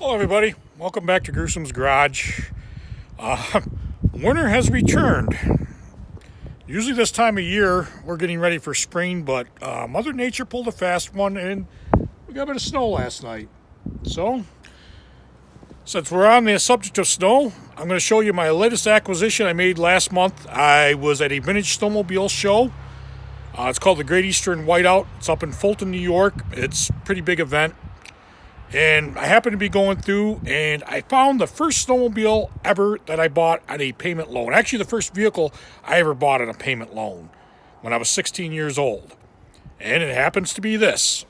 Hello everybody, welcome back to Gruesome's Garage. Winter has returned. Usually this time of year we're getting ready for spring, but Mother Nature pulled a fast one and we got a bit of snow last night. So, since we're on the subject of snow, I'm going to show you my latest acquisition I made last month. I was at a vintage snowmobile show. It's called the Great Eastern Whiteout. It's up in Fulton, New York. It's a pretty big event. And I happened to be going through, and I found the first snowmobile ever that I bought on a payment loan. Actually, the first vehicle I ever bought on a payment loan when I was 16 years old. And it happens to be this.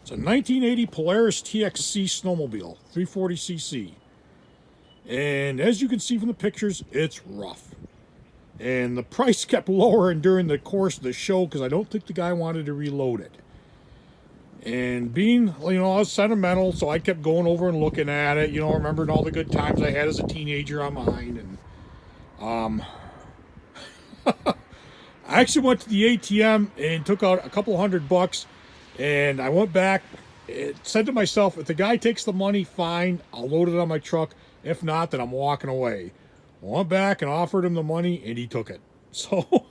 It's a 1980 Polaris TX-C snowmobile, 340cc. And as you can see from the pictures, it's rough. And the price kept lowering during the course of the show because I don't think the guy wanted to reload it. And being, I was sentimental, so I kept going over and looking at it, remembering all the good times I had as a teenager on mine. And I actually went to the ATM and took out a couple $100, and I went back and said to myself, if the guy takes the money, fine, I'll load it on my truck. If not, then I'm walking away. I went back and offered him the money, and he took it. So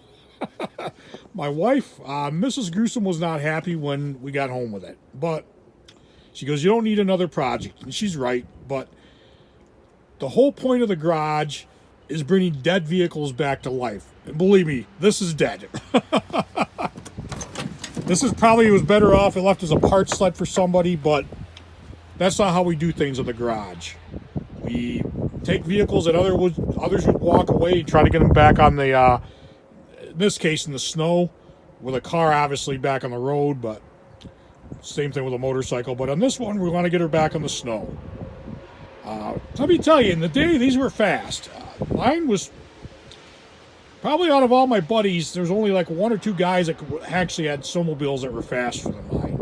my wife, Mrs. Gruesome, was not happy when we got home with it. But she goes, you don't need another project. And she's right. But the whole point of the garage is bringing dead vehicles back to life. And believe me, this is dead. This is probably, it was better off it left as a parts sled for somebody, but that's not how we do things in the garage. We take vehicles that others would walk away and try to get them back on the, in this case, in the snow, with a car obviously back on the road, but same thing with a motorcycle. But on this one, we want to get her back on the snow. Let me tell you, in the day, these were fast. Mine was, probably out of all my buddies, there's only like one or two guys that actually had snowmobiles that were faster than mine.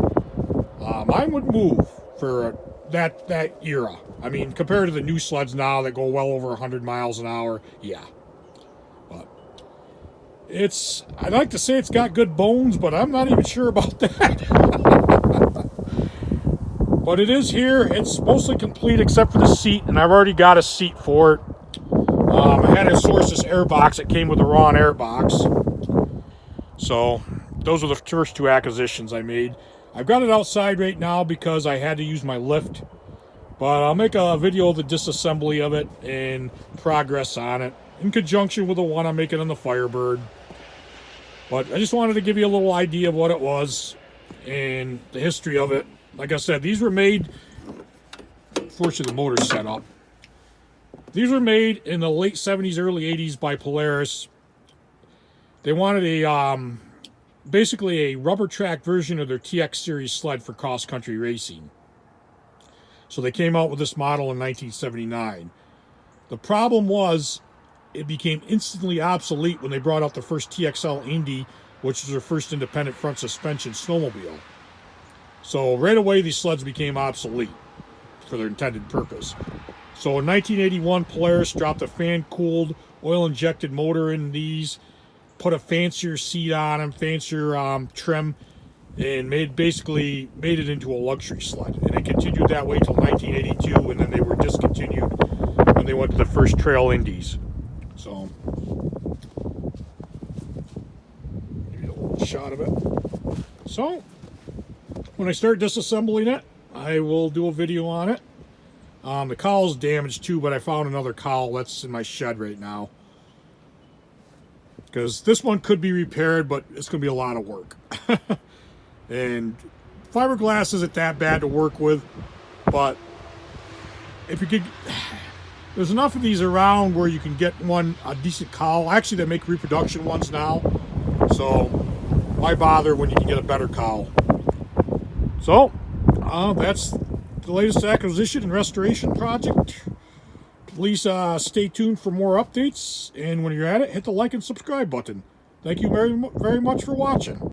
Mine would move for that era. I mean, compared to the new sleds now that go well over 100 miles an hour, yeah. But I'd like to say it's got good bones, but I'm not even sure about that. But it is here. It's mostly complete except for the seat, and I've already got a seat for it. I had to source this air box. It came with a raw air box. So those are the first two acquisitions I made. I've got it outside right now because I had to use my lift. But I'll make a video of the disassembly of it and progress on it in conjunction with the one I'm making on the Firebird. But I just wanted to give you a little idea of what it was and the history of it. Like I said, these were made, fortunately the motor's set up. These were made in the late 70s, early 80s by Polaris. They wanted a, basically a rubber track version of their TX series sled for cross-country racing. So they came out with this model in 1979. The problem was, it became instantly obsolete when they brought out the first TXL Indy, which was their first independent front suspension snowmobile. So right away, these sleds became obsolete for their intended purpose. So in 1981, Polaris dropped a fan-cooled, oil-injected motor in these, put a fancier seat on them, fancier trim, and basically made it into a luxury sled. And it continued that way until 1982, and then they were discontinued when they went to the first trail indies. So, give you a little shot of it. So, when I start disassembling it, I will do a video on it. The cowl's damaged too, but I found another cowl that's in my shed right now. Because this one could be repaired, but it's going to be a lot of work. And fiberglass isn't that bad to work with, but if you could, there's enough of these around where you can get a decent cowl. Actually, they make reproduction ones now, so why bother when you can get a better cowl? So that's the latest acquisition and restoration project. Please stay tuned for more updates, and when you're at it, hit the like and subscribe button. Thank you very much for watching.